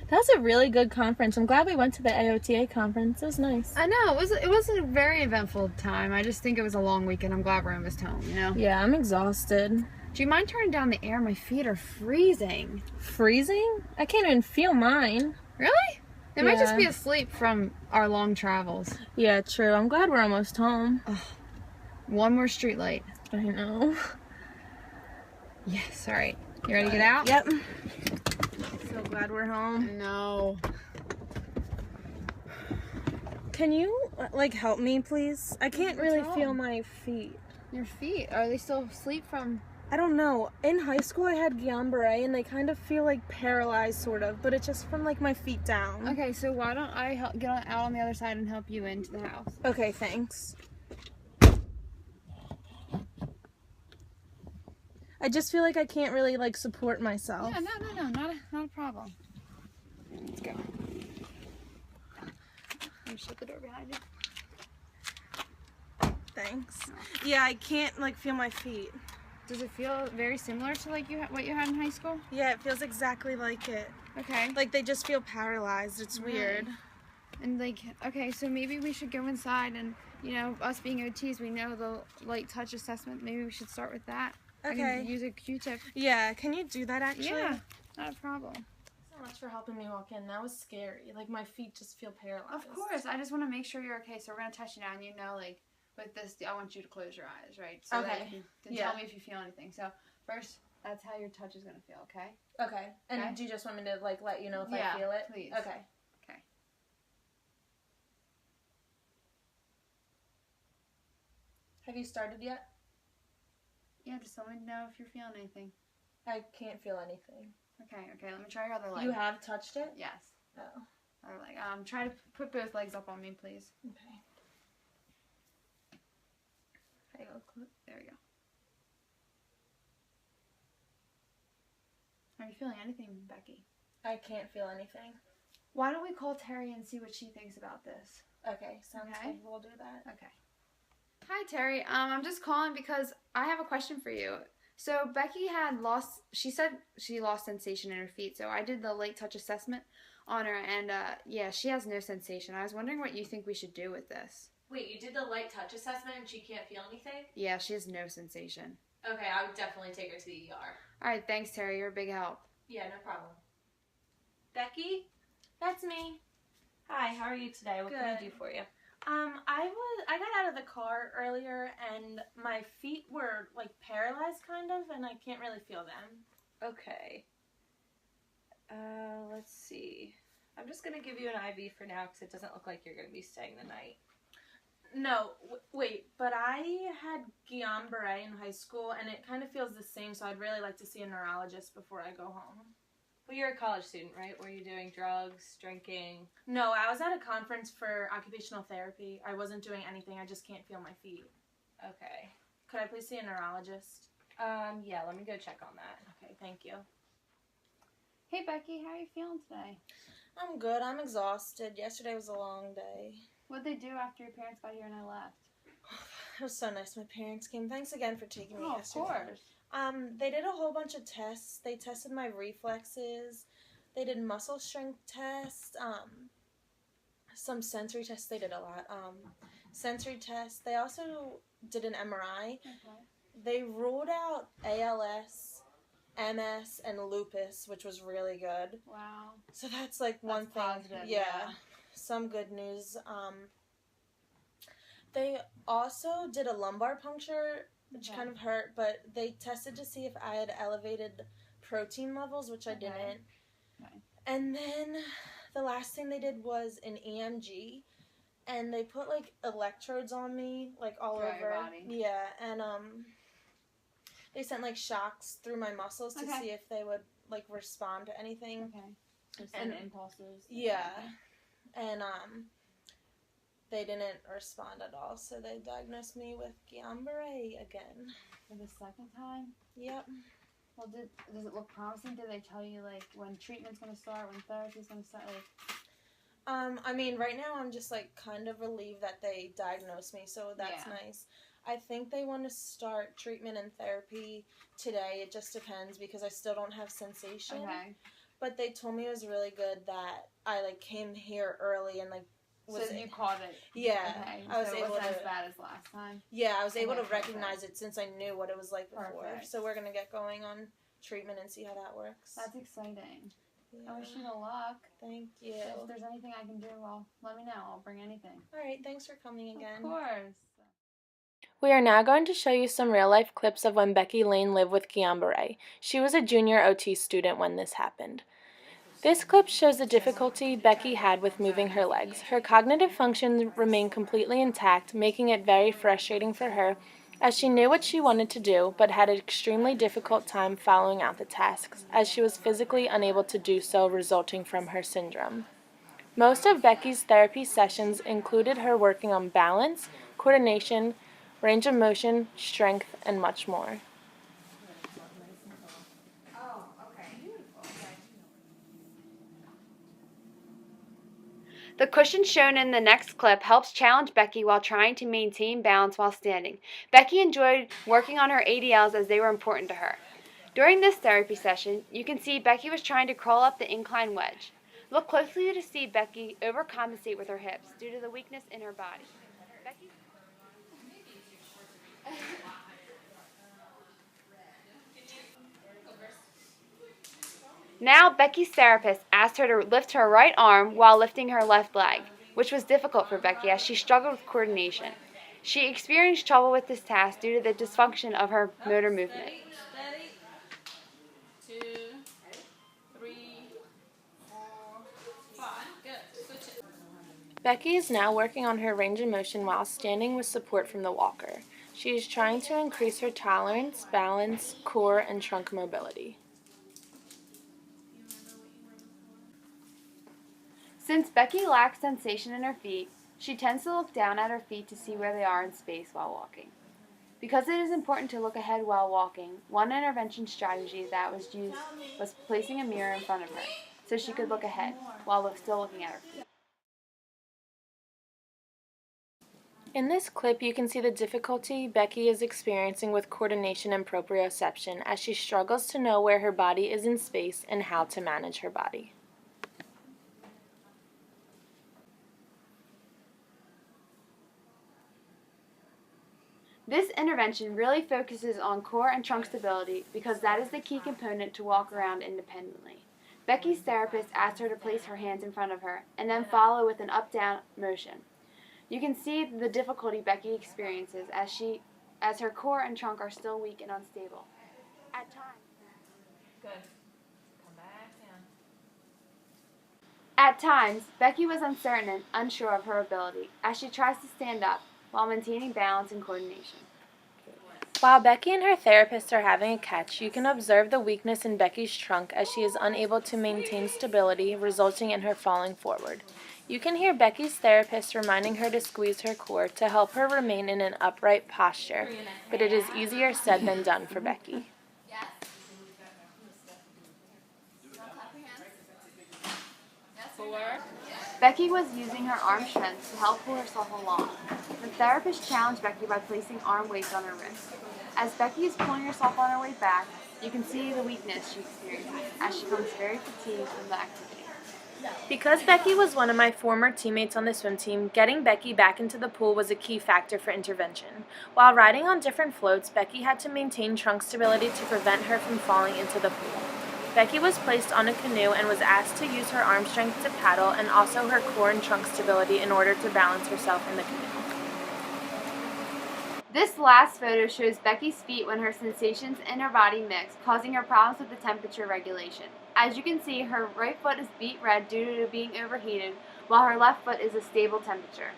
That was a really good conference. I'm glad we went to the AOTA conference. It was nice. I know, it was a very eventful time. I just think it was a long weekend. I'm glad we're almost home, you know? Yeah, I'm exhausted. Do you mind turning down the air? My feet are freezing. Freezing? I can't even feel mine. Really? They might just Yeah. be asleep from our long travels. Yeah, true. I'm glad we're almost home. Ugh. One more street light. I know. Yes, alright. You ready to get out? Yep. So glad we're home. No. Can you, like, help me, please? I can't What's really wrong? feel my feet. Your feet, are they still asleep from... I don't know. In high school, I had Guillain-Barré, and they kind of feel, like, paralyzed, sort of. But it's just from, like, my feet down. Okay, so why don't I out on the other side and help you into the house? Okay, thanks. I just feel like I can't really, like, support myself. Yeah, no, not a problem. Let's go. Let me shut the door behind you. Thanks. Yeah, I can't, like, feel my feet. Does it feel very similar to like what you had in high school? Yeah, it feels exactly like it. Okay. Like, they just feel paralyzed. It's weird. And like, okay, so maybe we should go inside and, you know, us being OTs, we know the light touch assessment. Maybe we should start with that. Okay. I can use a Q-tip. Yeah, can you do that, actually? Yeah, not a problem. So much for helping me walk in. That was scary. Like, my feet just feel paralyzed. Of course, I just want to make sure you're okay. So we're going to test you now, and you know, like, with this, I want you to close your eyes, right? So Okay. that you can tell me if you feel anything. So first, that's how your touch is going to feel, okay? Okay. And Okay. do you just want me to, like, let you know if Yeah, I feel it? please. Okay. Okay. Have you started yet? Yeah, just let me know if you're feeling anything. I can't feel anything. Okay, let me try your other leg. You have touched it? Yes. Oh. Other leg. Try to put both legs up on me, please. Okay. There we go. Are you feeling anything, Becky? I can't feel anything. Why don't we call Terry and see what she thinks about this? Okay, sounds Okay. good. We'll do that. Okay. Hi, Terry. I'm just calling because I have a question for you. So Becky she said she lost sensation in her feet, so I did the light touch assessment on her, and yeah, she has no sensation. I was wondering what you think we should do with this. Wait, you did the light touch assessment and she can't feel anything? Yeah, she has no sensation. Okay, I would definitely take her to the ER. Alright, thanks, Terry. You're a big help. Yeah, no problem. Becky? That's me. Hi, how are you today? What can I do for you? I got out of the car earlier and my feet were like paralyzed kind of, and I can't really feel them. Okay. Let's see. I'm just going to give you an IV for now because it doesn't look like you're going to be staying the night. No, wait, but I had Guillain-Barré in high school and it kind of feels the same, so I'd really like to see a neurologist before I go home. Well, you're a college student, right? Were you doing drugs, drinking? No, I was at a conference for occupational therapy. I wasn't doing anything. I just can't feel my feet. Okay. Could I please see a neurologist? Yeah, let me go check on that. Okay, thank you. Hey, Becky. How are you feeling today? I'm good. I'm exhausted. Yesterday was a long day. What'd they do after your parents got here and I left? It was so nice my parents came. Thanks again for taking me yesterday. Of course. They did a whole bunch of tests. They tested my reflexes. They did muscle strength tests. Some sensory tests. They did a lot. Sensory tests. They also did an MRI. Okay. They ruled out ALS, MS, and lupus, which was really good. Wow. So that's like one thing. Positive, Yeah. Some good news. They also did a lumbar puncture, which kind of hurt, but they tested to see if I had elevated protein levels, which I didn't. Okay. And then the last thing they did was an EMG, and they put like electrodes on me, like all Throughout over. your body. Yeah, and they sent like shocks through my muscles to see if they would like respond to anything. Okay. So send impulses. Yeah. And they didn't respond at all, so they diagnosed me with Guillain-Barré again. For the second time? Yep. Well, does it look promising? Did they tell you, like, when treatment's going to start, when therapy's going to start? Like... I mean, right now I'm just, like, kind of relieved that they diagnosed me, so that's nice. I think they want to start treatment and therapy today. It just depends because I still don't have sensation. Okay. but they told me it was really good that I like came here early and like was So you caught it. Yeah, Okay. I was so able it wasn't to. as bad as last time. Yeah, I was able Okay, to recognize it since I knew what it was like before. Perfect. So we're gonna get going on treatment and see how that works. That's exciting. Yeah. I wish you the luck. Thank you. If there's anything I can do, well, let me know. I'll bring anything. All right, thanks for coming again. Of course. We are now going to show you some real-life clips of when Becky Lane lived with Guillain-Barré. She was a junior OT student when this happened. This clip shows the difficulty Becky had with moving her legs. Her cognitive functions remained completely intact, making it very frustrating for her, as she knew what she wanted to do, but had an extremely difficult time following out the tasks, as she was physically unable to do so, resulting from her syndrome. Most of Becky's therapy sessions included her working on balance, coordination, range of motion, strength, and much more. The cushion shown in the next clip helps challenge Becky while trying to maintain balance while standing. Becky enjoyed working on her ADLs as they were important to her. During this therapy session, you can see Becky was trying to crawl up the incline wedge. Look closely to see Becky overcompensate with her hips due to the weakness in her body. Becky... Now, Becky's therapist asked her to lift her right arm while lifting her left leg, which was difficult for Becky as she struggled with coordination. She experienced trouble with this task due to the dysfunction of her motor movement. Steady. 2, 3, 4, 5. Good. Switch it. Becky is now working on her range of motion while standing with support from the walker. She is trying to increase her tolerance, balance, core, and trunk mobility. Since Becky lacks sensation in her feet, she tends to look down at her feet to see where they are in space while walking. Because it is important to look ahead while walking, one intervention strategy that was used was placing a mirror in front of her so she could look ahead while still looking at her feet. In this clip, you can see the difficulty Becky is experiencing with coordination and proprioception as she struggles to know where her body is in space and how to manage her body. This intervention really focuses on core and trunk stability because that is the key component to walk around independently. Becky's therapist asked her to place her hands in front of her and then follow with an up-down motion. You can see the difficulty Becky experiences as her core and trunk are still weak and unstable. At times. Good. Come back down. At times, Becky was uncertain and unsure of her ability as she tries to stand up while maintaining balance and coordination. While Becky and her therapist are having a catch, you can observe the weakness in Becky's trunk as she is unable to maintain stability, resulting in her falling forward. You can hear Becky's therapist reminding her to squeeze her core to help her remain in an upright posture, but it is easier said than done for Becky. Becky was using her arm strength to help pull herself along. The therapist challenged Becky by placing arm weights on her wrist. As Becky is pulling herself on her way back, you can see the weakness she experiences as she becomes very fatigued from the activity. Because Becky was one of my former teammates on the swim team, getting Becky back into the pool was a key factor for intervention. While riding on different floats, Becky had to maintain trunk stability to prevent her from falling into the pool. Becky was placed on a canoe and was asked to use her arm strength to paddle and also her core and trunk stability in order to balance herself in the canoe. This last photo shows Becky's feet when her sensations in her body mix, causing her problems with the temperature regulation. As you can see, her right foot is beet red due to being overheated, while her left foot is a stable temperature.